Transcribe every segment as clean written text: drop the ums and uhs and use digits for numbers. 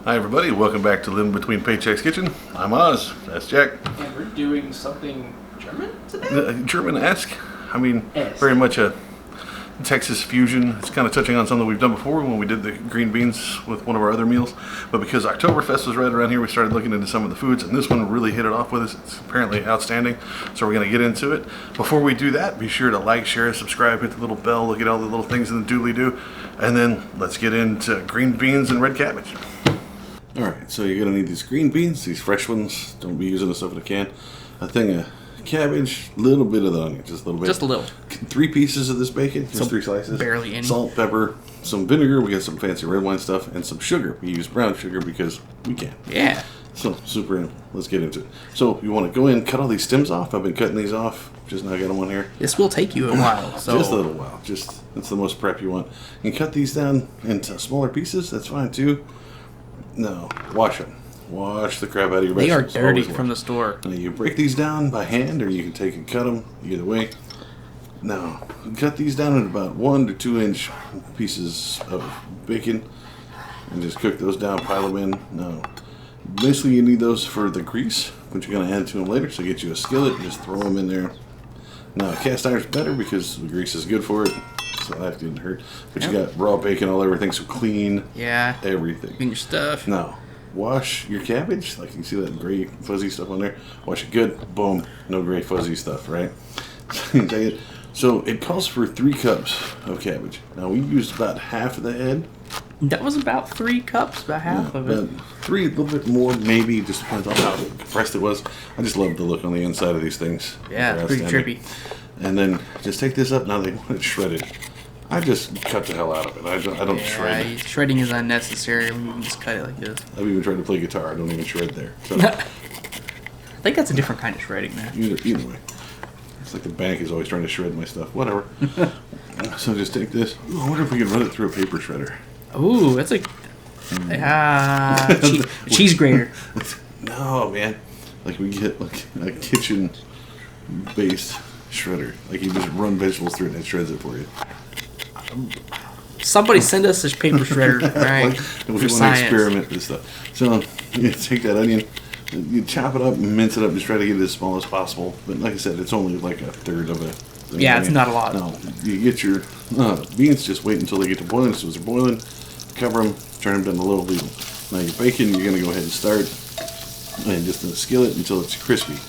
Hi everybody, welcome back to Living Between Paychecks Kitchen. I'm Oz, that's Jack. And we're doing something German today? German-esque. I mean, Esque. very much a Texas fusion. It's kind of touching on something we've done before when we did the green beans with one of our other meals. But because Oktoberfest was right around here, we started looking into some of the foods, and this one really hit it off with us. It's apparently outstanding, so we're going to get into it. Before we do that, be sure to like, share, subscribe, hit the little bell, look at all the little things in the doobly-doo, and then let's get into green beans and red cabbage. Alright, so you're going to need these green beans, these fresh ones. Don't be using the stuff in a can. A thing of cabbage, a little bit of the onion, just a little bit. Just a little. 3 pieces of this bacon, just 3 slices. Barely any. Salt, pepper, some vinegar, we got some fancy red wine stuff, and some sugar. We use brown sugar because we can. Yeah. So, super, let's get into it. So, you want to go in, cut all these stems off. I've been cutting these off, just now got them on here. This will take you a while. So Just a little while, that's the most prep you want. You can cut these down into smaller pieces, that's fine too. No, wash them. Wash the crap out of your they are vegetables. dirty Always from the wash. store. Now you break these down by hand, or you can take and cut them. Either way. Now, cut these down in about 1 to 2 inch pieces of bacon, and just cook those down. Pile them in. Now, basically, you need those for the grease, but you're going to add to them later. So get you a skillet, and just throw them in there. Now, cast iron's better because the grease is good for it. So that didn't hurt. But you got raw bacon all everything, so clean everything. Clean your stuff. Now, wash your cabbage. Like you see that gray fuzzy stuff on there. Wash it good. Boom. No gray fuzzy stuff, right? So it calls for 3 cups of cabbage. Now we used about half of the head. That was about 3 cups, about half of it. About 3, a little bit more, maybe. Just depends on how compressed it was. I just love the look on the inside of these things. Yeah, it's pretty trippy. And then just take this up. Now they want it shredded. I just cut the hell out of it. I don't shred it. Shredding is unnecessary when you can just cut it like this. I've even tried to play guitar. I don't even shred there. So, I think that's a different kind of shredding there. either way. It's like the bank is always trying to shred my stuff. Whatever. So just take this. Ooh, I wonder if we can run it through a paper shredder. Ooh, that's like cheese grater. No, man. Like we get like a kitchen-based shredder. Like you just run vegetables through it and it shreds it for you. Somebody send us this paper shredder, right? We want to experiment with stuff. So you take that onion, you chop it up, mince it up, just try to get it as small as possible. But like I said, it's only like a third of a. Yeah, it's not a lot. No, you get your beans. Just wait until they get to boiling. So as they're boiling, cover them, turn them down to low, leave them. Now your bacon, you're gonna go ahead and start, and just in the skillet until it's crispy.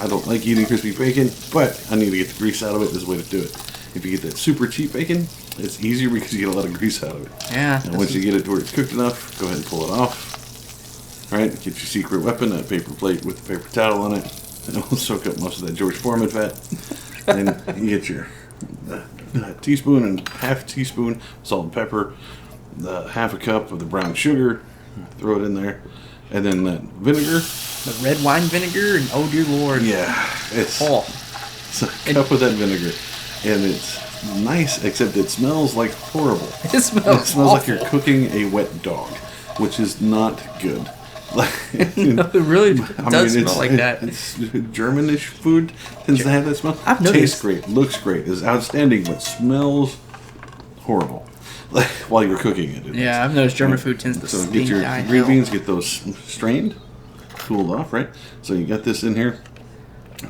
I don't like eating crispy bacon, but I need to get the grease out of it. This is the way to do it. If you get that super cheap bacon, it's easier because you get a lot of grease out of it. Yeah. And once you get it to where it's cooked enough, go ahead and pull it off. All right, get your secret weapon, that paper plate with the paper towel on it. And it'll soak up most of that George Foreman fat. Then you get your teaspoon and half teaspoon salt and pepper, half a cup of the brown sugar, throw it in there, and then that vinegar. The red wine vinegar, and oh dear lord. Yeah, it's a cup of that vinegar. And it's nice, except it smells like horrible. It smells like you're cooking a wet dog, which is not good. No, it really does smell like that. It's Germanish food tends to have that smell. I've noticed. Tastes great, looks great, is outstanding, but smells horrible. Like while you're cooking it. Yeah, I've noticed German food tends to So stink. get your green beans, get those strained, cooled off, right? So you got this in here,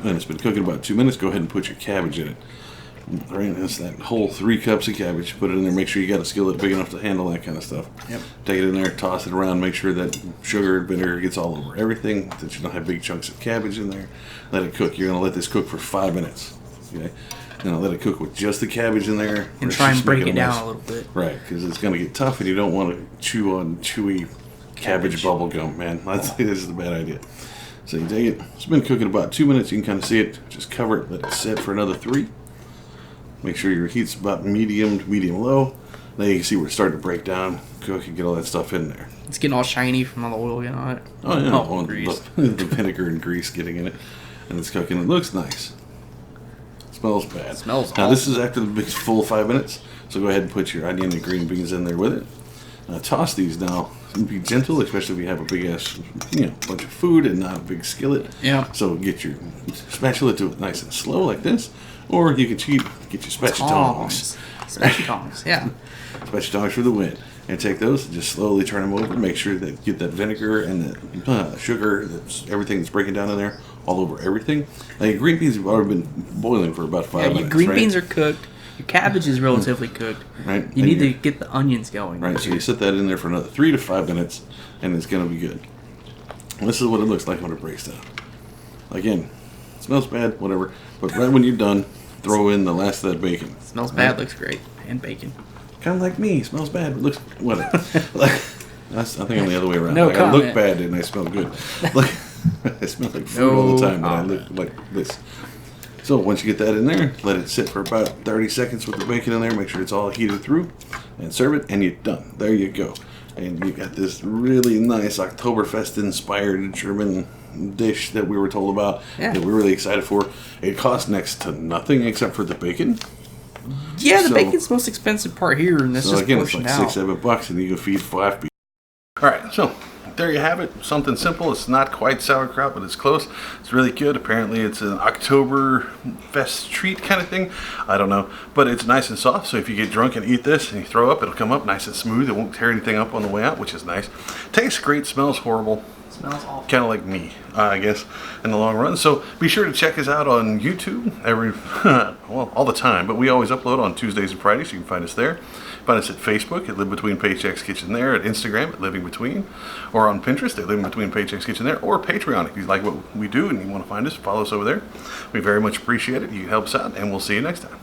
and it's been cooking about 2 minutes. Go ahead and put your cabbage in it. Right, that's that whole 3 cups of cabbage. Put it in there. Make sure you got a skillet big enough to handle that kind of stuff. Yep. Take it in there, toss it around. Make sure that sugar and vinegar gets all over everything. That you don't have big chunks of cabbage in there. Let it cook. You're gonna let this cook for 5 minutes. Okay. Now let it cook with just the cabbage in there. And try and break it down a little bit. Right, because it's gonna get tough, and you don't want to chew on chewy cabbage bubble gum, man. This is a bad idea. So you take it. It's been cooking about 2 minutes. You can kind of see it. Just cover it. Let it sit for another 3. Make sure your heat's about medium to medium low. Now you can see where it's starting to break down. Cook and get all that stuff in there. It's getting all shiny from all the oil getting on it. Oh yeah, oh, grease. The vinegar and grease getting in it, and it's cooking. It looks nice. Smells bad. Smells now awful. This is after the big full 5 minutes. So go ahead and put your onion and green beans in there with it. Now toss these now. Be gentle, especially if you have a big ass, bunch of food and not a big skillet. Yeah. So get your spatula to it nice and slow like this, or you can get your spatula tongs. Spatula tongs, yeah. Spatula tongs for the win. and take those and just slowly turn them over. Make sure that you get that vinegar and the sugar, everything that's breaking down in there, all over everything. Now your green beans have already been boiling for about 5 minutes. Your green beans are cooked. Your cabbage is relatively cooked. Right. You need to get the onions going. Right. So you set that in there for another 3 to 5 minutes, and it's going to be good. And this is what it looks like when it breaks down. Again, it smells bad, whatever. But right when you're done, throw in the last of that bacon. Smells bad, looks great. And bacon. Kind of like me. Smells bad, but looks whatever. I think I'm the other way around. No I look bad and I smell good. Look, I smell like food all the time, but I look like this. So once you get that in there, let it sit for about 30 seconds with the bacon in there. Make sure it's all heated through, and serve it, and you're done. There you go. And you got this really nice Oktoberfest-inspired German dish that we were told about that we're really excited for. It costs next to nothing except for the bacon. Yeah, the bacon's the most expensive part here, and that's just again, portioned it's like out. $6-7, and you can feed 5 people. All right, so there you have it. Something simple. It's not quite sauerkraut, but it's close. It's really good. Apparently, it's an Oktoberfest treat kind of thing. I don't know, but it's nice and soft. So if you get drunk and eat this and you throw up, it'll come up nice and smooth. It won't tear anything up on the way out, which is nice. Tastes great. Smells horrible. Smells awful. Kind of like me, I guess, in the long run. So be sure to check us out on YouTube all the time. But we always upload on Tuesdays and Fridays. So you can find us there. Find us at Facebook at Live Between Paychecks Kitchen there, at Instagram at Living Between, or on Pinterest at Living Between Paychecks Kitchen there, or Patreon if you like what we do and you want to find us. Follow us over there. We very much appreciate it. You can help us out, and we'll see you next time.